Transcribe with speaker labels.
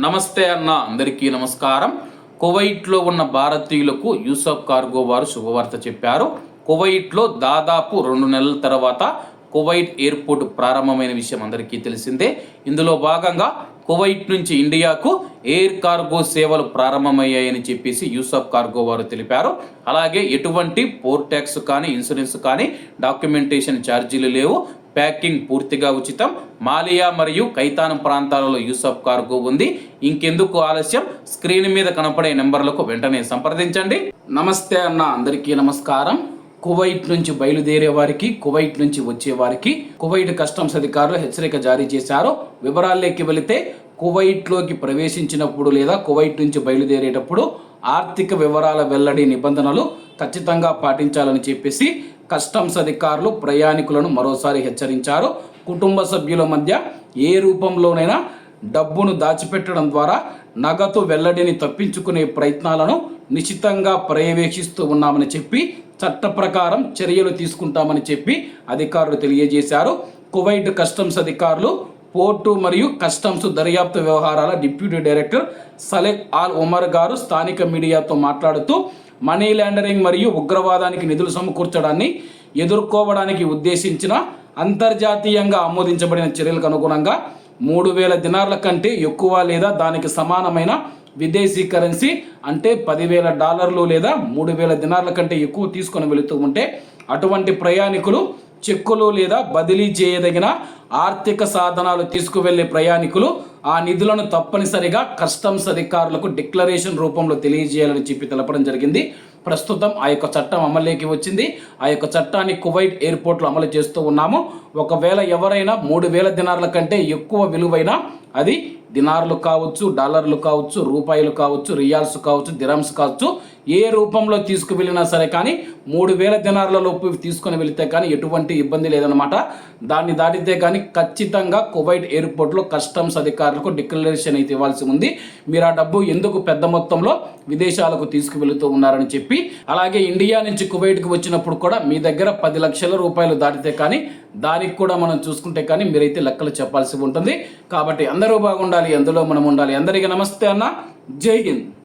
Speaker 1: నమస్తే అన్న, అందరికీ నమస్కారం. కువైట్లో ఉన్న భారతీయులకు యూసఫ్ కార్గో వారు శుభవార్త చెప్పారు. కువైట్లో దాదాపు 2 నెలల తర్వాత కువైట్ ఎయిర్పోర్ట్ ప్రారంభమైన విషయం అందరికీ తెలిసిందే. ఇందులో భాగంగా కువైట్ నుంచి ఇండియాకు ఎయిర్ కార్గో సేవలు ప్రారంభమయ్యాయని చెప్పేసి యూసఫ్ కార్గో వారు తెలిపారు. అలాగే ఎటువంటి పోర్ట్ ట్యాక్స్ కానీ, ఇన్సూరెన్స్ కానీ, డాక్యుమెంటేషన్ ఛార్జీలు లేవు. ప్యాకింగ్ పూర్తిగా ఉచితం. మాలియా మరియు కైతానం ప్రాంతాలలో యూసఫ్ కార్గో ఉంది. ఇంకెందుకు ఆలస్యం, స్క్రీన్ మీద కనపడే నెంబర్లకు వెంటనే సంప్రదించండి. నమస్తే అన్న, అందరికీ నమస్కారం. కువైట్ నుంచి బయలుదేరే వారికి, కువైట్ నుంచి వచ్చే వారికి కువైట్ కస్టమ్స్ అధికారులు హెచ్చరిక జారీ చేశారు. వివరాల్లోకి వెళితే, కువైట్లోకి ప్రవేశించినప్పుడు లేదా కువైట్ నుంచి బయలుదేరేటప్పుడు ఆర్థిక వివరాల వెల్లడి నిబంధనలు ఖచ్చితంగా పాటించాలని చెప్పేసి కస్టమ్స్ అధికారులు ప్రయాణికులను మరోసారి హెచ్చరించారు. కుటుంబ సభ్యుల మధ్య ఏ రూపంలోనైనా డబ్బును దాచిపెట్టడం ద్వారా నగదు వెల్లడిని తప్పించుకునే ప్రయత్నాలను నిశ్చితంగా పర్యవేక్షిస్తూ ఉన్నామని చెప్పి చట్ట ప్రకారం చర్యలు తీసుకుంటామని చెప్పి అధికారులు తెలియజేశారు. కువైట్ కస్టమ్స్ అధికారులు పోర్టు మరియు కస్టమ్స్ దర్యాప్తు వ్యవహారాల డిప్యూటీ డైరెక్టర్ సలెహ్ ఆల్ ఉమర్ గారు స్థానిక మీడియాతో మాట్లాడుతూ, మనీ లాండరింగ్ మరియు ఉగ్రవాదానికి నిధులు సమకూర్చడాన్ని ఎదుర్కోవడానికి ఉద్దేశించిన అంతర్జాతీయంగా ఆమోదించబడిన చర్యలకు అనుగుణంగా 3,000 దినార్ల కంటే ఎక్కువ లేదా దానికి సమానమైన విదేశీ కరెన్సీ అంటే $10,000 లేదా 3,000 దినార్ల కంటే ఎక్కువ తీసుకొని వెళుతూ ఉంటే అటువంటి ప్రయాణికులు చెక్కులు లేదా బదిలీ చేయదగిన ఆర్థిక సాధనాలు తీసుకువెళ్లే ప్రయాణికులు ఆ నిధులను తప్పనిసరిగా కస్టమ్స్ అధికారులకు డిక్లరేషన్ రూపంలో తెలియజేయాలని చెప్పి తెలపడం జరిగింది. ప్రస్తుతం ఆ యొక్క చట్టం అమల్లోకి వచ్చింది. ఆ యొక్క చట్టాన్ని కువైట్ ఎయిర్పోర్ట్లో అమలు చేస్తూ ఉన్నాము. ఒకవేళ ఎవరైనా 3,000 దినార్ల కంటే ఎక్కువ విలువైన, అది దినార్లు కావచ్చు, డాలర్లు కావచ్చు, రూపాయలు కావచ్చు, రియాల్స్ కావచ్చు, దిరమ్స్ కావచ్చు, ఏ రూపంలో తీసుకువెళ్ళినా సరే కానీ 3,000 దినార్ల లోపు తీసుకొని వెళితే కానీ ఎటువంటి ఇబ్బంది లేదనమాట. దాన్ని దాటితే కానీ ఖచ్చితంగా కువైట్ ఎయిర్పోర్ట్లో కస్టమ్స్ అధికారులకు డిక్లరేషన్ అయితే ఇవ్వాల్సి ఉంది. మీరు ఆ డబ్బు ఎందుకు పెద్ద మొత్తంలో విదేశాలకు తీసుకువెళుతూ ఉన్నారని చెప్పి. అలాగే ఇండియా నుంచి కువైట్కి వచ్చినప్పుడు కూడా మీ దగ్గర 10 లక్షల రూపాయలు దాటితే కానీ దానికి కూడా మనం చూసుకుంటే కానీ మీరైతే లెక్కలు చెప్పాల్సి ఉంటుంది. కాబట్టి అందరూ బాగుండాలి, అందులో మనం ఉండాలి. అందరికీ నమస్తే అన్న, జై హింద్.